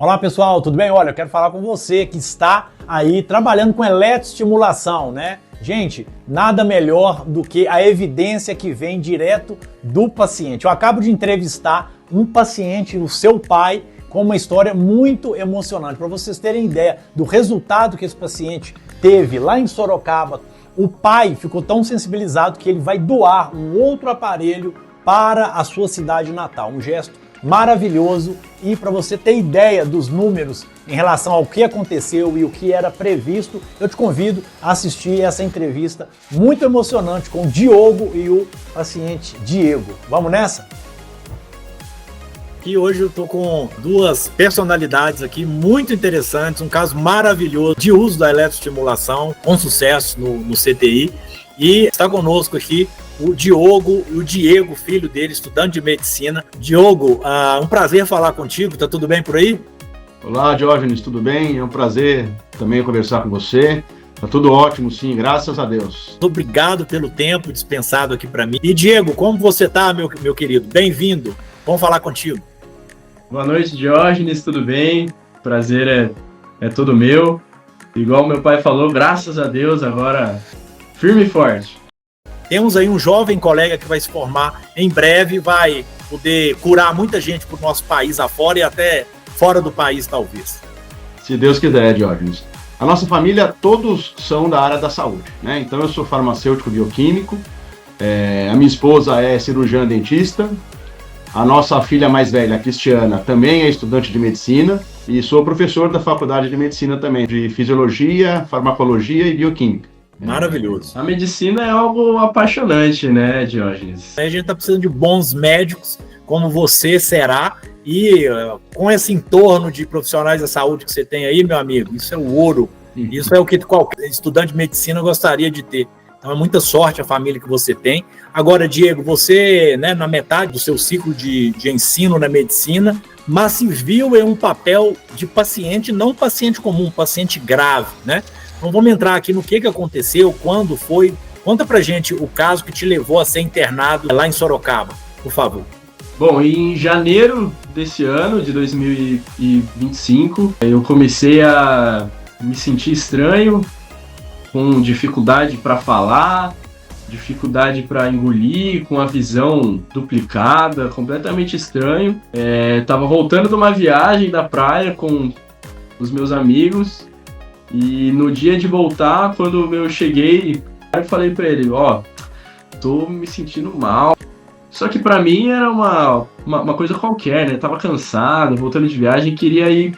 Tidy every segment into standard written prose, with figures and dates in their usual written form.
Olá pessoal, tudo bem? Olha, eu quero falar com você que está aí trabalhando com eletroestimulação, né? Gente, nada melhor do que a evidência que vem direto do paciente. Eu acabo de entrevistar um paciente, o seu pai, com uma história muito emocionante. Para vocês terem ideia do resultado que esse paciente teve lá em Sorocaba, o pai ficou tão sensibilizado que ele vai doar um outro aparelho para a sua cidade natal. Um gesto maravilhoso. E para você ter ideia dos números em relação ao que aconteceu e o que era previsto, eu te convido a assistir essa entrevista muito emocionante com o Diogo e o paciente Diego. Vamos nessa? E hoje eu tô com duas personalidades aqui muito interessantes, um caso maravilhoso de uso da eletroestimulação com sucesso no CTI. E está conosco aqui o Diogo e o Diego, filho dele, estudante de medicina. Diogo, um prazer falar contigo, tá tudo bem por aí? Olá, Diógenes, tudo bem? É um prazer também conversar com você. Tá tudo ótimo, sim, graças a Deus. Obrigado pelo tempo dispensado aqui para mim. E Diego, como você tá, meu querido? Bem-vindo, vamos falar contigo. Boa noite, Diógenes, tudo bem? Prazer é todo meu. Igual meu pai falou, graças a Deus, agora firme e forte. Temos aí um jovem colega que vai se formar em breve, vai poder curar muita gente pro nosso país afora e até fora do país, talvez. Se Deus quiser, Diógenes. A nossa família, todos são da área da saúde, né? Então eu sou farmacêutico bioquímico, a minha esposa é cirurgiã dentista, a nossa filha mais velha, a Cristiana, também é estudante de medicina e sou professor da faculdade de medicina também, de fisiologia, farmacologia e bioquímica. Maravilhoso. A medicina é algo apaixonante, né, Diógenes? A gente está precisando de bons médicos, como você será, e com esse entorno de profissionais da saúde que você tem aí, meu amigo, isso é o ouro. Isso é o que qualquer estudante de medicina gostaria de ter. Então é muita sorte a família que você tem. Agora, Diego, você, né, na metade do seu ciclo de ensino na medicina, mas se viu em um papel de paciente, não paciente comum, paciente grave, né? Então vamos entrar aqui no que aconteceu, quando foi. Conta pra gente o caso que te levou a ser internado lá em Sorocaba, por favor. Bom, em janeiro desse ano, de 2025, eu comecei a me sentir estranho, com dificuldade para falar, dificuldade para engolir, com a visão duplicada, completamente estranho. Tava voltando de uma viagem da praia com os meus amigos. E no dia de voltar, quando eu cheguei, eu falei pra ele, tô me sentindo mal. Só que pra mim era uma coisa qualquer, né? Tava cansado, voltando de viagem, queria ir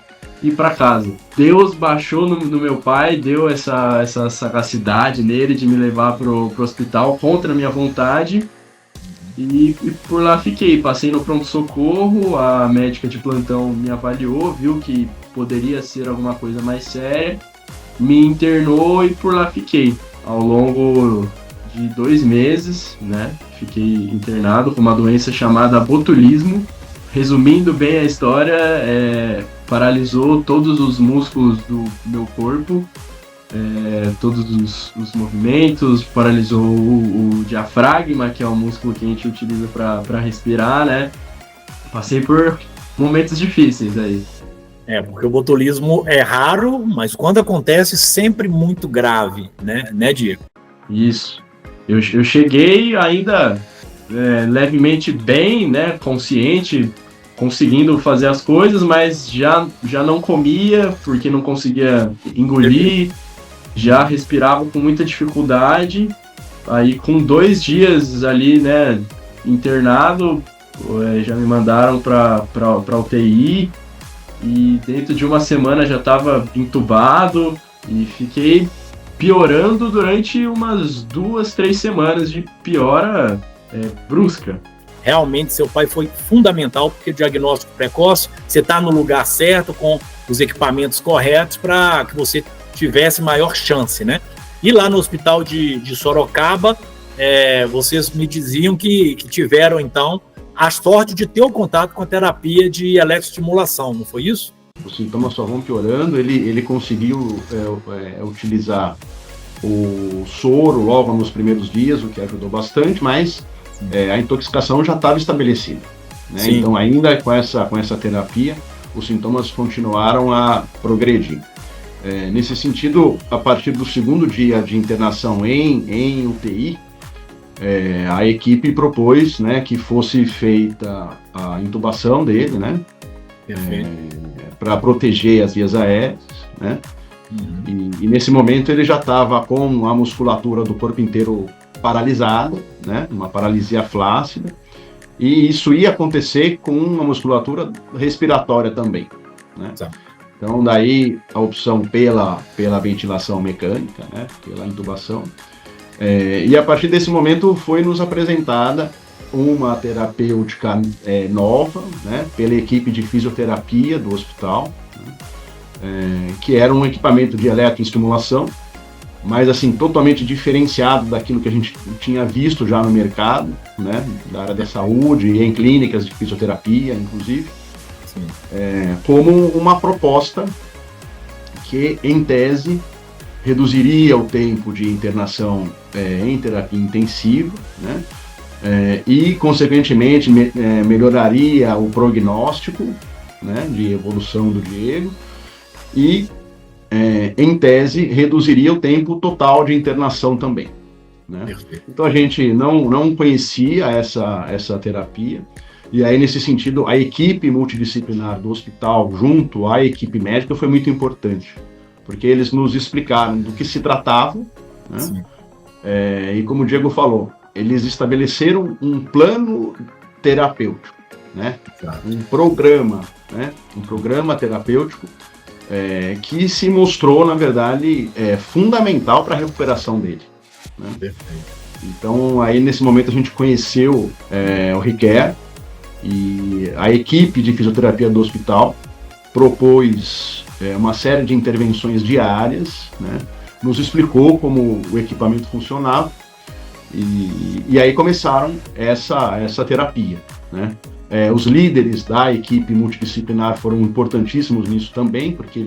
pra casa. Deus baixou no meu pai, deu essa sagacidade nele de me levar pro hospital contra a minha vontade. E por lá fiquei, passei no pronto-socorro, a médica de plantão me avaliou, viu que poderia ser alguma coisa mais séria. Me internou e por lá fiquei. Ao longo de 2 meses, né? Fiquei internado com uma doença chamada botulismo. Resumindo bem a história, paralisou todos os músculos do meu corpo, todos os movimentos, paralisou o diafragma, que é o músculo que a gente utiliza para respirar, né? Passei por momentos difíceis aí. Porque o botulismo é raro, mas quando acontece, sempre muito grave, né, Diego? Isso. Eu cheguei ainda levemente bem, né, consciente, conseguindo fazer as coisas, mas já não comia, porque não conseguia engolir, já respirava com muita dificuldade. Aí com 2 dias ali, né, internado, já me mandaram para UTI. E dentro de uma semana já estava entubado e fiquei piorando durante umas 2, 3 semanas de piora brusca. Realmente seu pai foi fundamental, porque diagnóstico precoce, você está no lugar certo, com os equipamentos corretos para que você tivesse maior chance, né? E lá no hospital de Sorocaba, vocês me diziam que tiveram então a sorte de ter o contato com a terapia de eletroestimulação, não foi isso? Os sintomas só vão piorando, ele conseguiu utilizar o soro logo nos primeiros dias, o que ajudou bastante, mas a intoxicação já estava estabelecida, né? Então ainda com essa terapia, os sintomas continuaram a progredir. Nesse sentido, a partir do segundo dia de internação em UTI, a equipe propôs, né, que fosse feita a intubação dele, né, para proteger as vias aéreas, né, e nesse momento ele já estava com a musculatura do corpo inteiro paralisada, né, uma paralisia flácida, e isso ia acontecer com a musculatura respiratória também, né. Então, daí a opção pela ventilação mecânica, né, pela intubação. E a partir desse momento foi nos apresentada uma terapêutica nova, né, pela equipe de fisioterapia do hospital, né, que era um equipamento de eletroestimulação, mas assim, totalmente diferenciado daquilo que a gente tinha visto já no mercado, né, da área da saúde e em clínicas de fisioterapia, inclusive. Como uma proposta que, em tese, reduziria o tempo de internação em terapia intensiva, né, e, consequentemente, melhoraria o prognóstico, né, de evolução do Diego e, em tese, reduziria o tempo total de internação também, né? Então, a gente não conhecia essa terapia. E aí, nesse sentido, a equipe multidisciplinar do hospital, junto à equipe médica, foi muito importante, porque eles nos explicaram do que se tratava, né? E como o Diego falou, eles estabeleceram um plano terapêutico, né? Um programa terapêutico que se mostrou, na verdade, fundamental para a recuperação dele, né? Então, aí, nesse momento, a gente conheceu o Riquer, e a equipe de fisioterapia do hospital propôs uma série de intervenções diárias, né? Nos explicou como o equipamento funcionava e aí começaram essa terapia, né? Os líderes da equipe multidisciplinar foram importantíssimos nisso também, porque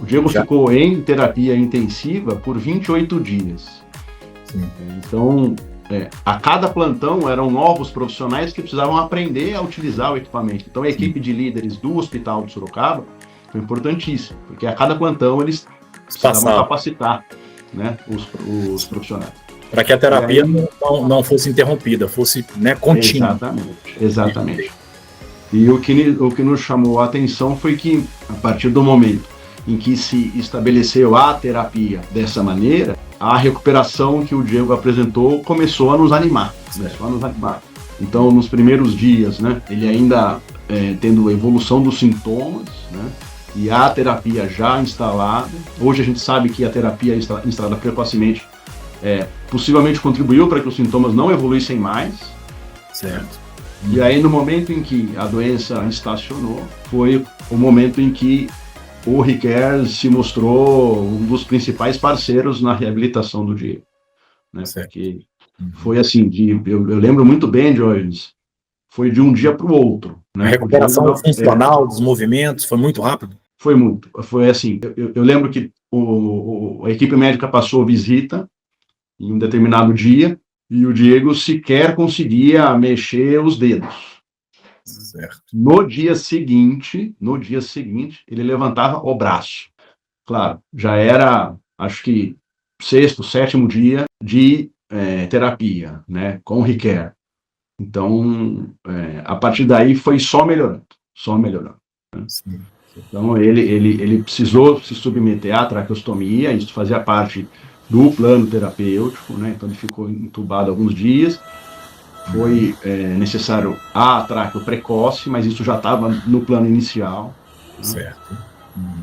o Diego ficou em terapia intensiva por 28 dias. Então, a cada plantão eram novos profissionais que precisavam aprender a utilizar o equipamento. Então, a equipe de líderes do Hospital de Sorocaba foi importantíssima, porque a cada plantão eles precisavam capacitar, né, os profissionais. Para que a terapia não fosse interrompida, fosse, né, contínua. Exatamente. E o que nos chamou a atenção foi que, a partir do momento em que se estabeleceu a terapia dessa maneira, a recuperação que o Diego apresentou começou a nos animar. Então, nos primeiros dias, né, ele ainda tendo evolução dos sintomas, né, e a terapia já instalada. Hoje a gente sabe que a terapia instalada precocemente possivelmente contribuiu para que os sintomas não evoluíssem mais. Certo. E aí, no momento em que a doença estacionou, foi o momento em que o Riquer se mostrou um dos principais parceiros na reabilitação do Diego, né? Porque foi assim, eu lembro muito bem, Diógenes, foi de um dia para o outro, né? A recuperação funcional dos movimentos foi muito rápido? Foi assim, eu lembro que a equipe médica passou visita em um determinado dia e o Diego sequer conseguia mexer os dedos. Certo. No dia seguinte, ele levantava o braço. Claro, já era, acho que, 6º, 7º dia de terapia, né, com o Riquer. Então, a partir daí foi só melhorando. Né? Então, ele precisou se submeter à traqueostomia, isso fazia parte do plano terapêutico, né? Então ele ficou entubado alguns dias. Foi necessário a traqueo precoce, mas isso já estava no plano inicial. Né? Certo.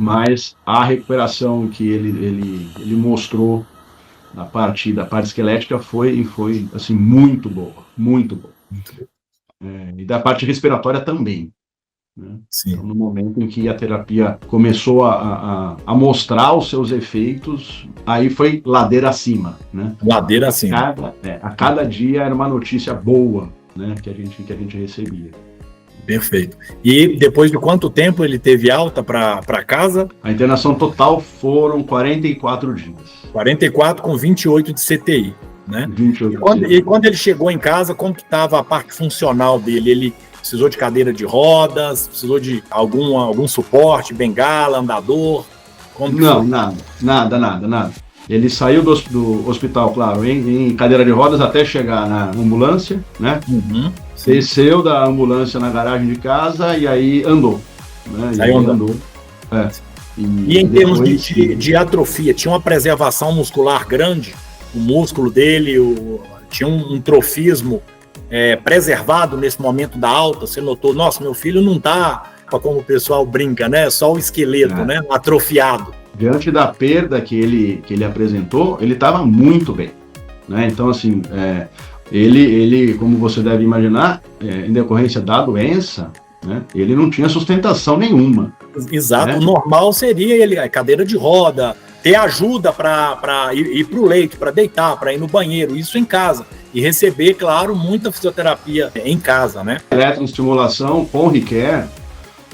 Mas a recuperação que ele mostrou da parte esquelética foi assim, muito boa. E da parte respiratória também. Né? Então, no momento em que a terapia começou a mostrar os seus efeitos, aí foi ladeira acima, né? Ladeira acima. A cada dia era uma notícia boa, né, que a gente recebia. Perfeito. E depois de quanto tempo ele teve alta para casa? A internação total foram 44 dias. 44 com 28 de CTI, né? 28 e quando ele chegou em casa, como que estava a parte funcional dele? Precisou de cadeira de rodas? Precisou de algum suporte, bengala, andador? Não, nada. Ele saiu do hospital, claro, em cadeira de rodas até chegar na ambulância, né? Desceu da ambulância na garagem de casa e aí andou. Né? Saiu andando. E em termos de atrofia, tinha uma preservação muscular grande? O músculo dele tinha um trofismo preservado nesse momento da alta? Você notou, nossa, meu filho não está, como o pessoal brinca, né? Só o esqueleto, né? Atrofiado. Diante da perda que ele apresentou, ele estava muito bem, né? Então, assim, ele, como você deve imaginar, em decorrência da doença, né, ele não tinha sustentação nenhuma. Exato, né? O normal seria ele, cadeira de roda, ter ajuda para ir para o leito, para deitar, para ir no banheiro, isso em casa. E receber, claro, muita fisioterapia em casa, né? A eletroestimulação com Recare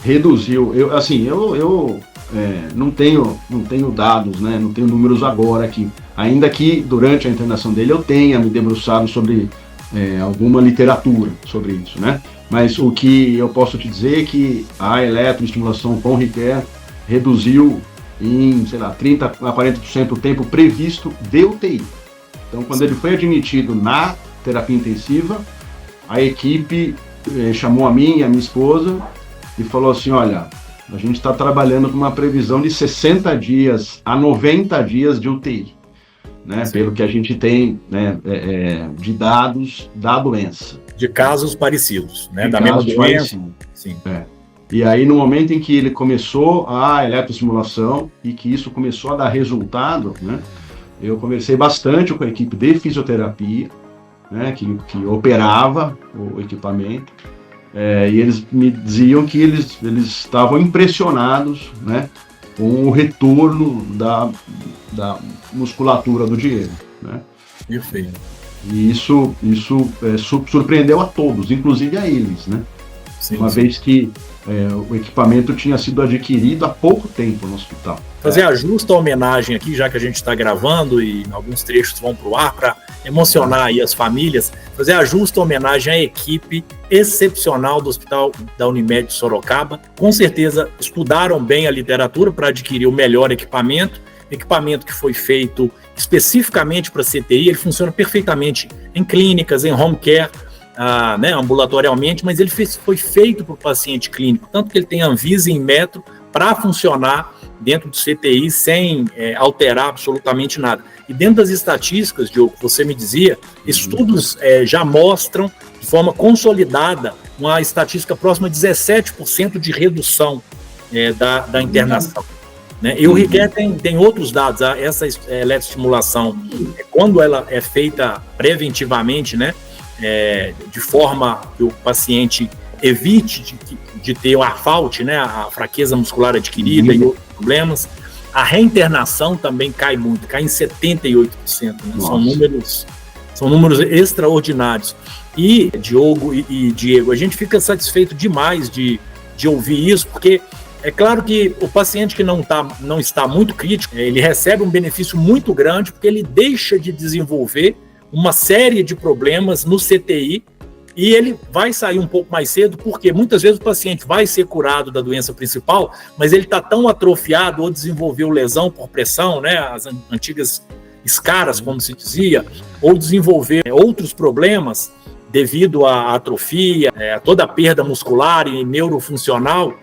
reduziu, eu não tenho dados, né? Não tenho números agora aqui. Ainda que durante a internação dele eu tenha me debruçado sobre alguma literatura sobre isso, né? Mas o que eu posso te dizer é que a eletroestimulação com Recare reduziu em, 30% a 40% o tempo previsto de UTI. Então, quando ele foi admitido na terapia intensiva, a equipe chamou a mim e a minha esposa e falou assim, olha, a gente está trabalhando com uma previsão de 60 dias a 90 dias de UTI, né? Pelo que a gente tem, né, de dados da doença. De casos parecidos, né? Da mesma doença. Sim. E aí, no momento em que ele começou a eletroestimulação e que isso começou a dar resultado, né, eu conversei bastante com a equipe de fisioterapia, né, que operava o equipamento, e eles me diziam que eles estavam impressionados, né, com o retorno da musculatura do Diego. Né? Perfeito. E isso surpreendeu a todos, inclusive a eles, né? Uma vez que o equipamento tinha sido adquirido há pouco tempo no hospital. Fazer a justa homenagem aqui, já que a gente está gravando e alguns trechos vão para o ar, para emocionar aí as famílias, fazer a justa homenagem à equipe excepcional do Hospital da Unimed de Sorocaba. Com certeza estudaram bem a literatura para adquirir o melhor equipamento que foi feito especificamente para CTI, ele funciona perfeitamente em clínicas, em home care, né, ambulatorialmente, mas ele foi feito para o paciente clínico, tanto que ele tem Anvisa e Inmetro para funcionar dentro do CTI sem alterar absolutamente nada. E dentro das estatísticas, Diogo, você me dizia, estudos já mostram de forma consolidada uma estatística próxima a 17% de redução da internação. Né? E o Recare tem outros dados, essa eletroestimulação, quando ela é feita preventivamente, né, de forma que o paciente evite de ter o AFALT, né, a fraqueza muscular adquirida e outros problemas, a reinternação também cai muito, cai em 78%. Né? São números extraordinários. E, Diogo e Diego, a gente fica satisfeito demais de ouvir isso, porque é claro que o paciente que não está muito crítico, ele recebe um benefício muito grande, porque ele deixa de desenvolver uma série de problemas no CTI e ele vai sair um pouco mais cedo, porque muitas vezes o paciente vai ser curado da doença principal, mas ele está tão atrofiado ou desenvolveu lesão por pressão, né, as antigas escaras, como se dizia, ou desenvolver outros problemas devido à atrofia, a toda a perda muscular e neurofuncional,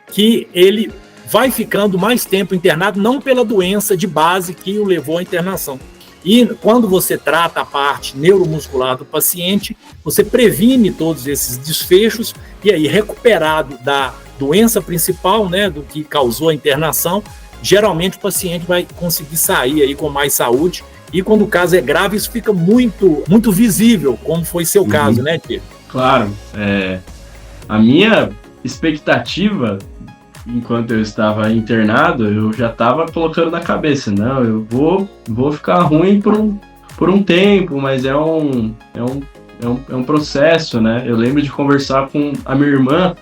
que ele vai ficando mais tempo internado, não pela doença de base que o levou à internação. E quando você trata a parte neuromuscular do paciente, você previne todos esses desfechos e aí, recuperado da doença principal, né, do que causou a internação, geralmente o paciente vai conseguir sair aí com mais saúde. E quando o caso é grave, isso fica muito, muito visível, como foi seu caso, né, Diego? Claro. A minha expectativa, enquanto eu estava internado, eu já estava colocando na cabeça, não, eu vou ficar ruim por um tempo, mas é um processo, né? Eu lembro de conversar com a minha irmã,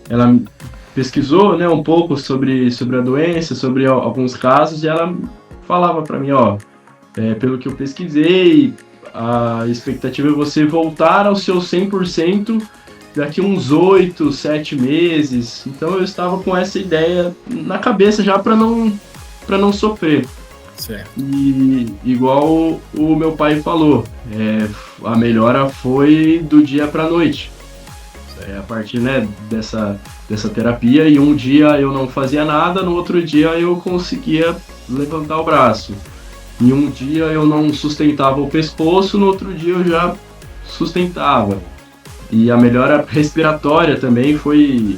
ela pesquisou, né, um pouco sobre a doença, sobre alguns casos, e ela falava para mim, pelo que eu pesquisei, a expectativa é você voltar ao seu 100% daqui uns 8, 7 meses. Então eu estava com essa ideia na cabeça já para não sofrer. Certo. E igual o meu pai falou, a melhora foi do dia para a noite. A partir, né, dessa terapia, e um dia eu não fazia nada, no outro dia eu conseguia levantar o braço. E um dia eu não sustentava o pescoço, no outro dia eu já sustentava. E a melhora respiratória também foi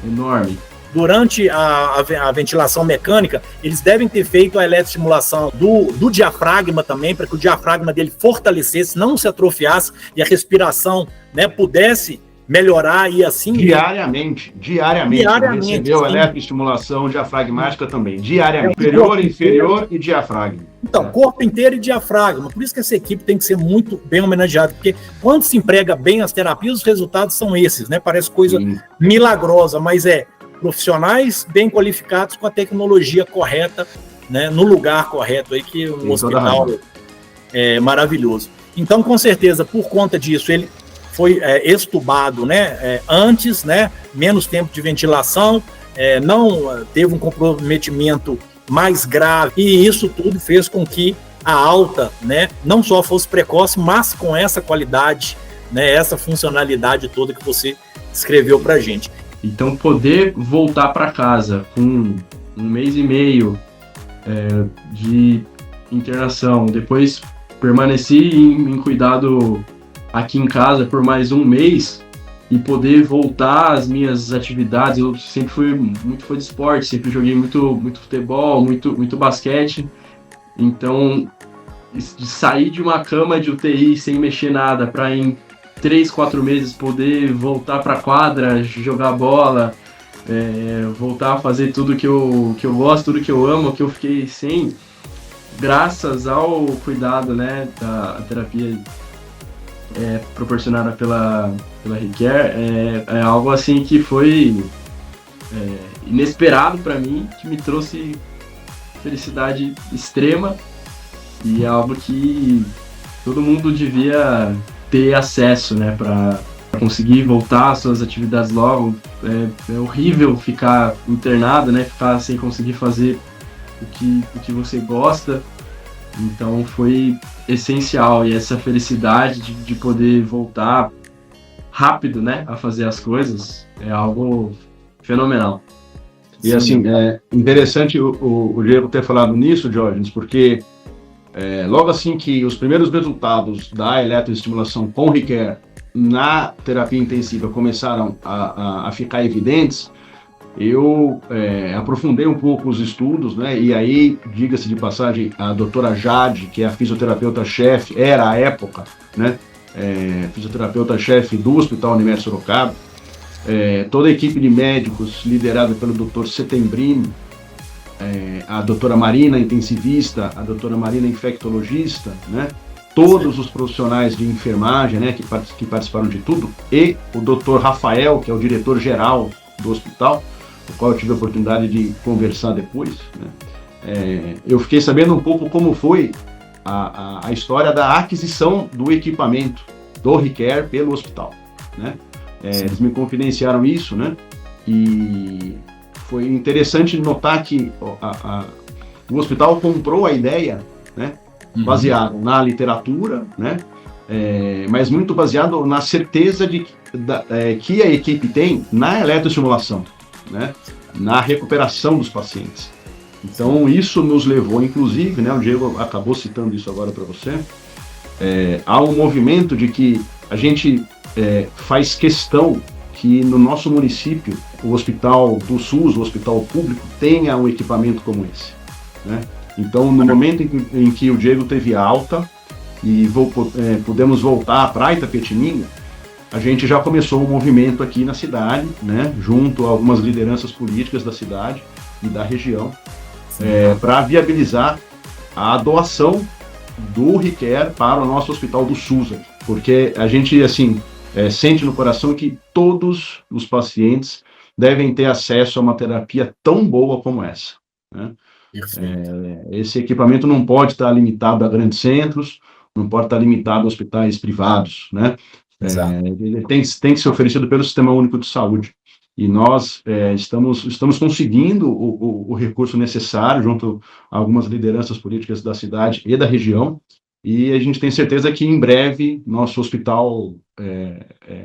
enorme. Durante a ventilação mecânica, eles devem ter feito a eletroestimulação do diafragma também, para que o diafragma dele fortalecesse, não se atrofiasse e a respiração, né, pudesse melhorar e assim... Diariamente. Recebeu eletroestimulação diafragmática também. Diariamente. Superior, inferior e diafragma. Então, corpo inteiro e diafragma. Por isso que essa equipe tem que ser muito bem homenageada, porque quando se emprega bem as terapias, os resultados são esses, né? Parece coisa milagrosa, mas profissionais bem qualificados com a tecnologia correta, né? No lugar correto aí, que o hospital é maravilhoso. Então, com certeza, por conta disso, ele foi extubado, né, antes, né, menos tempo de ventilação, não teve um comprometimento mais grave, e isso tudo fez com que a alta, né, não só fosse precoce, mas com essa qualidade, né, essa funcionalidade toda que você descreveu pra gente. Então, poder voltar para casa com 1 mês e meio de internação, depois permaneci em cuidado aqui em casa por mais 1 mês e poder voltar às minhas atividades. Eu sempre fui muito fã de esporte, sempre joguei muito futebol, muito basquete. Então, de sair de uma cama de UTI sem mexer nada para em 3, 4 meses poder voltar para a quadra, jogar bola, voltar a fazer tudo que eu gosto, tudo que eu amo, que eu fiquei sem, graças ao cuidado, né, da terapia proporcionada pela ReCare, é algo assim que foi inesperado para mim, que me trouxe felicidade extrema, e é algo que todo mundo devia ter acesso, né, para conseguir voltar às suas atividades logo. É horrível ficar internado, né, ficar sem conseguir fazer o que você gosta. Então foi essencial, e essa felicidade de poder voltar rápido, né, a fazer as coisas é algo fenomenal. E assim, é interessante o Diego ter falado nisso, Diógenes, porque logo assim que os primeiros resultados da eletroestimulação com ReCare na terapia intensiva começaram a ficar evidentes, eu aprofundei um pouco os estudos, né? E aí, diga-se de passagem, a doutora Jade, que é a fisioterapeuta-chefe, era à época, né? Fisioterapeuta-chefe do Hospital Unimed Sorocaba, toda a equipe de médicos liderada pelo Dr. Setembrino, a doutora Marina, intensivista, a doutora Marina, infectologista, né? Todos os profissionais de enfermagem, né, que participaram de tudo, e o Dr. Rafael, que é o diretor-geral do hospital, com o qual eu tive a oportunidade de conversar depois, né? Eu fiquei sabendo um pouco como foi a história da aquisição do equipamento do ReCare pelo hospital, né? Eles me confidenciaram isso, né? E foi interessante notar que o hospital comprou a ideia, né, baseado na literatura, né, mas muito baseado na certeza que a equipe tem na eletroestimulação, né, na recuperação dos pacientes. Então isso nos levou, inclusive, né, o Diego acabou citando isso agora para você, há um movimento de que a gente faz questão que no nosso município o hospital do SUS, o hospital público, tenha um equipamento como esse, né? Então, no momento em que o Diego teve alta e pudemos voltar para Itapetininga, a gente já começou um movimento aqui na cidade, né, junto a algumas lideranças políticas da cidade e da região, para viabilizar a doação do ReCare para o nosso hospital do SUS, porque a gente, assim, sente no coração que todos os pacientes devem ter acesso a uma terapia tão boa como essa, né? Esse equipamento não pode estar limitado a grandes centros, não pode estar limitado a hospitais privados, né? Ele tem que ser oferecido pelo Sistema Único de Saúde. E nós estamos conseguindo o recurso necessário junto a algumas lideranças políticas da cidade e da região, e a gente tem certeza que em breve nosso hospital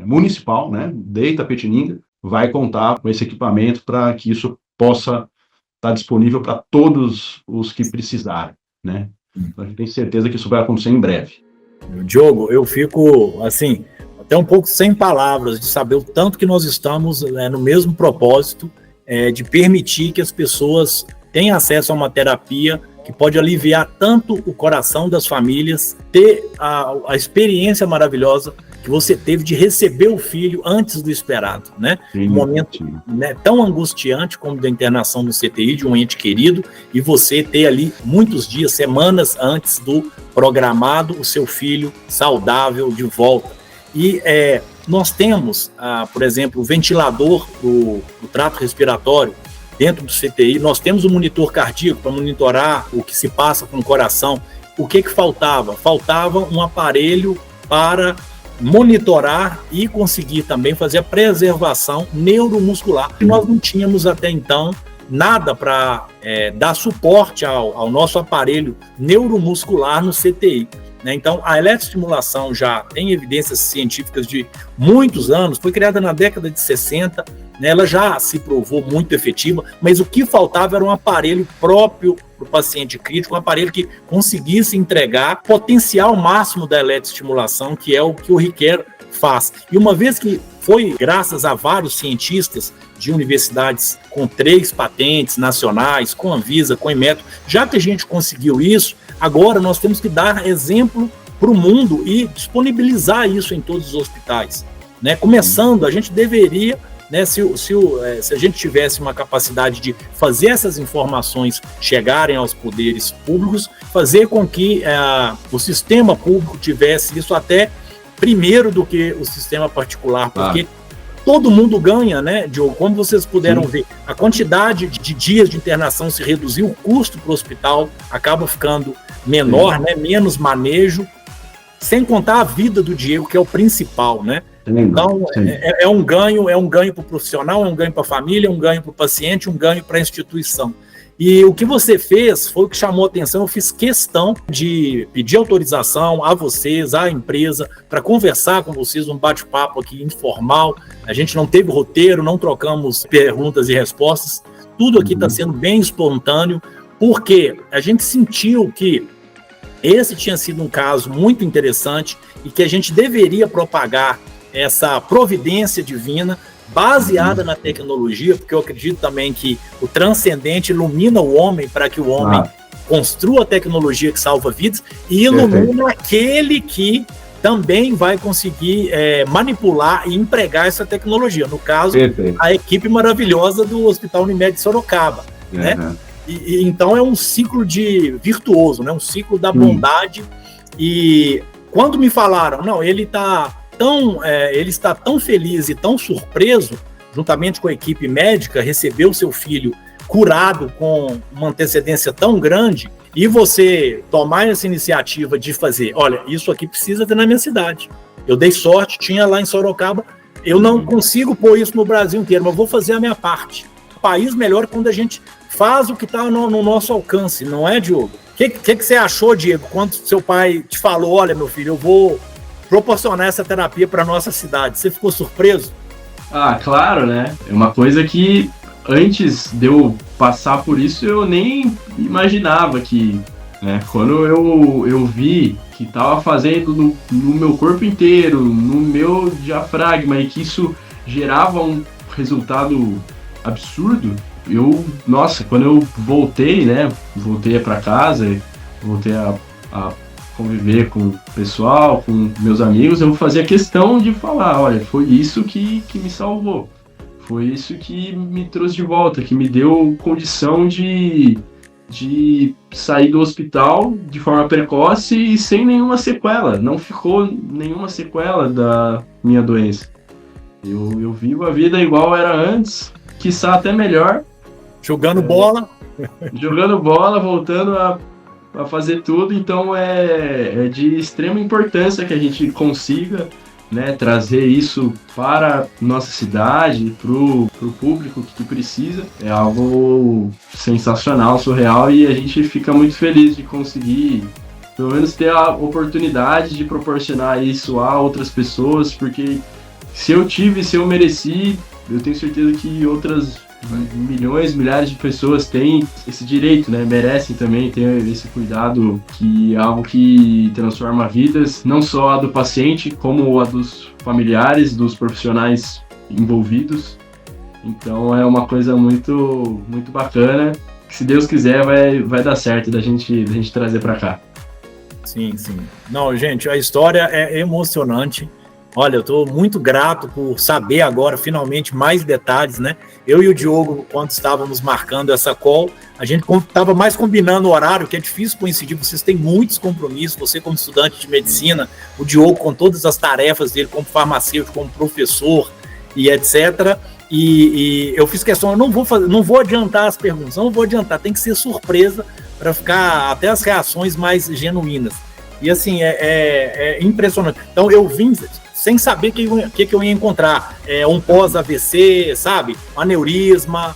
municipal, né, de Itapetininga, vai contar com esse equipamento para que isso possa estar disponível para todos os que precisarem, né? Então, a gente tem certeza que isso vai acontecer em breve. Diogo, eu fico, assim, até um pouco sem palavras de saber o tanto que nós estamos no mesmo propósito de permitir que as pessoas tenham acesso a uma terapia que pode aliviar tanto o coração das famílias, ter a experiência maravilhosa que você teve de receber o filho antes do esperado, né? Um momento tão angustiante como da internação no CTI de um ente querido, e você ter ali muitos dias, semanas antes do programado, o seu filho saudável de volta. E nós temos, por exemplo, o ventilador do trato respiratório dentro do CTI, nós temos o monitor cardíaco para monitorar o que se passa com o coração. O que faltava? Faltava um aparelho para monitorar e conseguir também fazer a preservação neuromuscular, que nós não tínhamos até então nada para dar suporte ao nosso aparelho neuromuscular no CTI. Então, a eletroestimulação já tem evidências científicas de muitos anos, foi criada na década de 60, ela já se provou muito efetiva, mas o que faltava era um aparelho próprio para o paciente crítico, um aparelho que conseguisse entregar o potencial máximo da eletroestimulação, que é o que o Recare faz. E uma vez que foi graças a vários cientistas de universidades com 3 patentes nacionais, com a Anvisa, com a Inmetro, já que a gente conseguiu isso, agora nós temos que dar exemplo para o mundo e disponibilizar isso em todos os hospitais. Começando, a gente deveria, se a gente tivesse uma capacidade de fazer essas informações chegarem aos poderes públicos, fazer com que o sistema público tivesse isso até primeiro do que o sistema particular, porque todo mundo ganha, Diogo? Como vocês puderam ver, a quantidade de dias de internação se reduziu, o custo para o hospital acaba ficando menor, menos manejo, sem contar a vida do Diego, que é o principal, Então, é um ganho para o profissional, é um ganho para a família, é um ganho para o paciente, um ganho para a instituição. E o que você fez foi o que chamou a atenção. Eu fiz questão de pedir autorização a vocês, à empresa, para conversar com vocês, um bate-papo aqui informal. A gente não teve roteiro, não trocamos perguntas e respostas. Tudo aqui está sendo bem espontâneo, porque a gente sentiu que esse tinha sido um caso muito interessante e que a gente deveria propagar essa providência divina baseada na tecnologia, porque eu acredito também que o transcendente ilumina o homem para que o homem construa a tecnologia que salva vidas e ilumina aquele que também vai conseguir manipular e empregar essa tecnologia. No caso, a equipe maravilhosa do Hospital Unimed de Sorocaba. E então é um ciclo virtuoso, um ciclo da bondade. E quando me falaram, não, ele está tão feliz e tão surpreso, juntamente com a equipe médica, recebeu seu filho curado com uma antecedência tão grande, e você tomar essa iniciativa de fazer, olha, isso aqui precisa ter na minha cidade. Eu dei sorte, tinha lá em Sorocaba, eu não consigo pôr isso no Brasil inteiro, mas vou fazer a minha parte. O país melhora quando a gente faz o que está no nosso alcance, não é, Diogo? O que você achou, Diego, quando seu pai te falou, olha, meu filho, eu vou proporcionar essa terapia para nossa cidade? Você ficou surpreso? Claro, É uma coisa que antes de eu passar por isso eu nem imaginava que, quando eu vi que estava fazendo no meu corpo inteiro, no meu diafragma, e que isso gerava um resultado absurdo, quando eu voltei, voltei para casa, voltei a conviver com o pessoal, com meus amigos, eu fazia questão de falar, olha, foi isso que me salvou, foi isso que me trouxe de volta, que me deu condição de sair do hospital de forma precoce e sem nenhuma sequela, não ficou nenhuma sequela da minha doença. Eu vivo a vida igual era antes, quiçá até melhor. Jogando bola, voltando a fazer tudo. Então é de extrema importância que a gente consiga né, trazer isso para nossa cidade, para o público que precisa, é algo sensacional, surreal, e a gente fica muito feliz de conseguir, pelo menos, ter a oportunidade de proporcionar isso a outras pessoas, porque se eu mereci, eu tenho certeza que outras milhões, milhares de pessoas têm esse direito, né? Merecem também ter esse cuidado, que é algo que transforma vidas, não só a do paciente, como a dos familiares, dos profissionais envolvidos. Então é uma coisa muito, muito bacana, que se Deus quiser vai dar certo da gente trazer para cá. Sim. Não, gente, a história é emocionante. Olha, eu estou muito grato por saber agora, finalmente, mais detalhes, né? Eu e o Diogo, quando estávamos marcando essa call, a gente estava mais combinando o horário, que é difícil coincidir, vocês têm muitos compromissos, você como estudante de medicina, o Diogo com todas as tarefas dele, como farmacêutico, como professor e etc. E eu fiz questão, eu não vou adiantar as perguntas, não vou adiantar, tem que ser surpresa para ficar até as reações mais genuínas. E assim, é impressionante. Então eu vim sem saber o que eu ia encontrar. Um pós-AVC, sabe? Um aneurisma,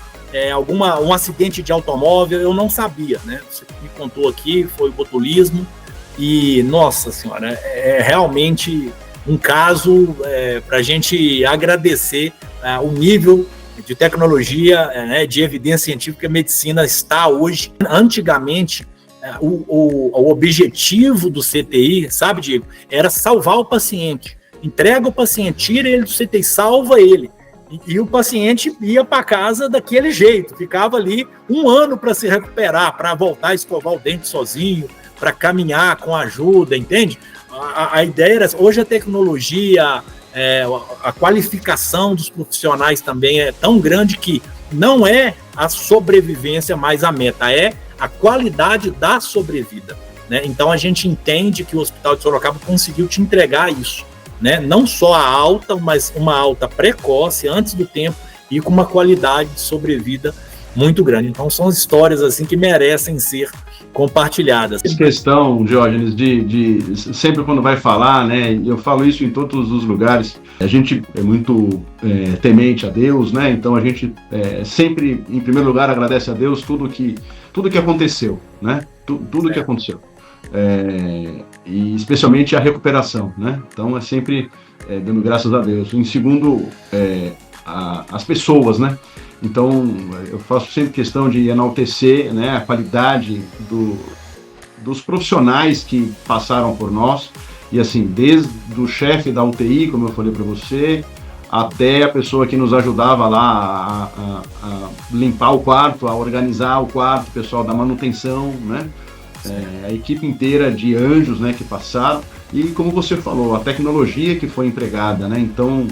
um acidente de automóvel, eu não sabia, né? Você me contou aqui, foi o botulismo, e, nossa senhora, é realmente um caso para a gente agradecer o nível de tecnologia, de evidência científica que a medicina está hoje. Antigamente, o objetivo do CTI, sabe, Diego, era salvar o paciente. Entrega o paciente, tira ele do CTI, salva ele. E o paciente ia para casa daquele jeito, ficava ali 1 ano para se recuperar, para voltar a escovar o dente sozinho, para caminhar com ajuda, entende? A ideia era, hoje a tecnologia, a qualificação dos profissionais também é tão grande que não é a sobrevivência mais a meta, é a qualidade da sobrevida, né? Então a gente entende que o Hospital de Sorocaba conseguiu te entregar isso, né? Não só a alta, mas uma alta precoce, antes do tempo, e com uma qualidade de sobrevida muito grande. Então são histórias assim que merecem ser compartilhadas. Essa questão, Diógenes, de sempre quando vai falar, né? Eu falo isso em todos os lugares. A gente é muito temente a Deus, né? Então a gente sempre, em primeiro lugar, agradece a Deus tudo que aconteceu, né? Tudo que aconteceu. E especialmente a recuperação, né? Então é sempre dando graças a Deus. Em segundo, as pessoas, né? Então eu faço sempre questão de enaltecer, né, a qualidade dos profissionais que passaram por nós, e assim, desde o chefe da UTI, como eu falei para você, até a pessoa que nos ajudava lá a limpar o quarto, a organizar o quarto, o pessoal da manutenção, né? A equipe inteira de anjos, né, que passaram, e como você falou, a tecnologia que foi empregada, né? Então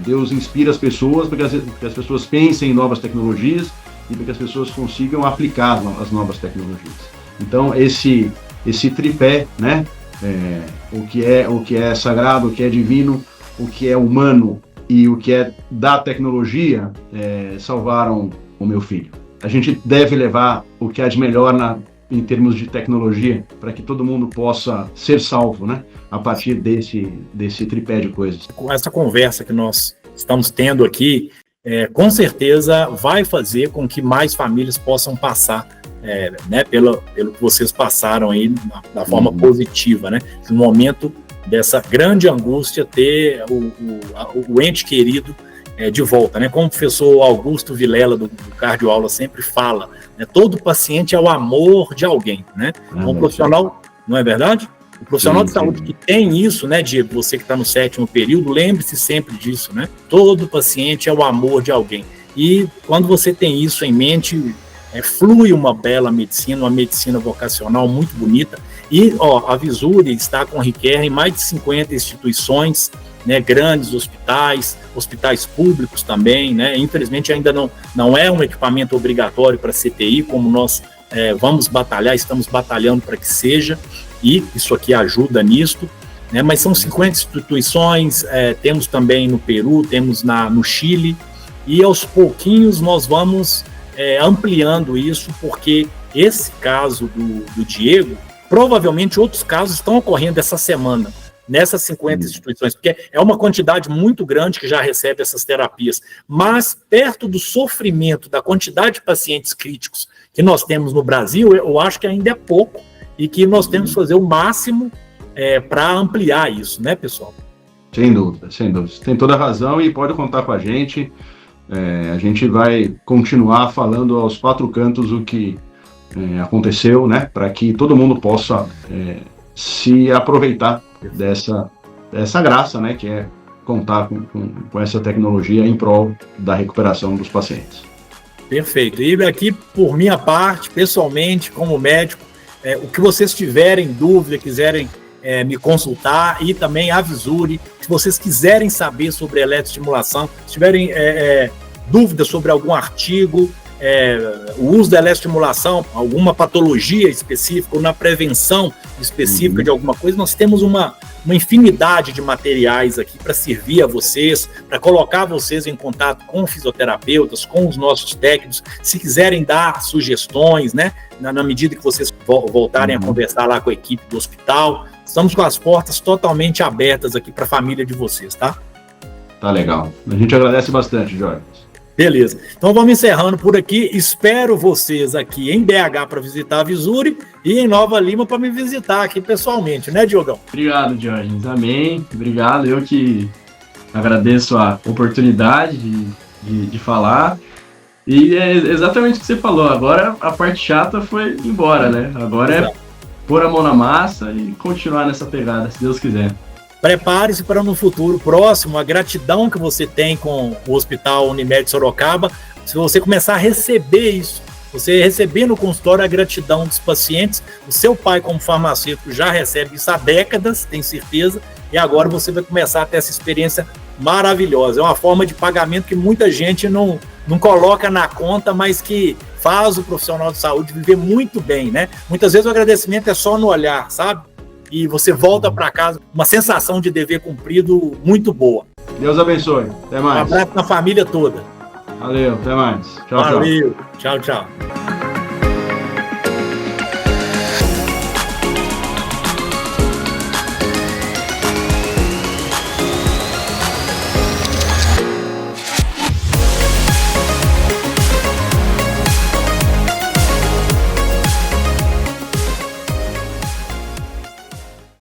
Deus inspira as pessoas para que as pessoas pensem em novas tecnologias e para que as pessoas consigam aplicar as novas tecnologias. Então esse tripé, né, o que é sagrado, o que é divino, o que é humano e o que é da tecnologia, salvaram o meu filho. A gente deve levar o que há de melhor em termos de tecnologia, para que todo mundo possa ser salvo, né? A partir desse tripé de coisas. Com essa conversa que nós estamos tendo aqui, com certeza vai fazer com que mais famílias possam passar, né, pelo que vocês passaram aí da forma positiva, né? No momento dessa grande angústia, ter o ente querido de volta, né? Como o professor Augusto Vilela, do Cardioaula, sempre fala, né? Todo paciente é o amor de alguém, né? Um profissional, não é verdade? O profissional de saúde que tem isso, né, Diego, você que está no 7º período, lembre-se sempre disso, né? Todo paciente é o amor de alguém. E quando você tem isso em mente, flui uma bela medicina, uma medicina vocacional muito bonita. E a Visuri está com o Requer em mais de 50 instituições, né, grandes hospitais públicos também, né? Infelizmente ainda não é um equipamento obrigatório para CTI, como nós estamos batalhando para que seja, e isso aqui ajuda nisto, né? Mas são 50 instituições, temos também no Peru, temos no Chile, e aos pouquinhos nós vamos ampliando isso, porque esse caso do Diego, provavelmente outros casos estão ocorrendo essa semana, nessas 50 instituições, porque é uma quantidade muito grande que já recebe essas terapias, mas perto do sofrimento, da quantidade de pacientes críticos que nós temos no Brasil, eu acho que ainda é pouco e que nós temos que fazer o máximo para ampliar isso, né, pessoal? Sem dúvida, sem dúvida. Tem toda a razão e pode contar com a gente. A gente vai continuar falando aos 4 cantos o que aconteceu, né, para que todo mundo possa se aproveitar dessa graça, né, que é contar com essa tecnologia em prol da recuperação dos pacientes. Perfeito. E aqui, por minha parte, pessoalmente, como médico, o que vocês tiverem dúvida, quiserem me consultar, e também a Visuri, se vocês quiserem saber sobre eletroestimulação, se tiverem dúvidas sobre algum artigo, o uso da eletroestimulação, alguma patologia específica, ou na prevenção específica de alguma coisa, nós temos uma infinidade de materiais aqui para servir a vocês, para colocar vocês em contato com fisioterapeutas, com os nossos técnicos, se quiserem dar sugestões, né, na medida que vocês voltarem a conversar lá com a equipe do hospital, estamos com as portas totalmente abertas aqui para a família de vocês, tá? Tá legal. A gente agradece bastante, Jorge. Beleza. Então vamos encerrando por aqui. Espero vocês aqui em BH para visitar a Visuri e em Nova Lima para me visitar aqui pessoalmente, né, Diogão? Obrigado, Diógenes. Amém. Obrigado. Eu que agradeço a oportunidade de falar. E é exatamente o que você falou. Agora a parte chata foi embora, né? Agora é pôr a mão na massa e continuar nessa pegada, se Deus quiser. Prepare-se para no futuro próximo, a gratidão que você tem com o Hospital Unimed Sorocaba, se você começar a receber isso, você receber no consultório a gratidão dos pacientes, o seu pai como farmacêutico já recebe isso há décadas, tem certeza, e agora você vai começar a ter essa experiência maravilhosa. É uma forma de pagamento que muita gente não coloca na conta, mas que faz o profissional de saúde viver muito bem, né? Muitas vezes o agradecimento é só no olhar, sabe? E você volta para casa com uma sensação de dever cumprido muito boa. Deus abençoe. Até mais. Um abraço na família toda. Valeu, até mais. Tchau, Valeu. Tchau, tchau.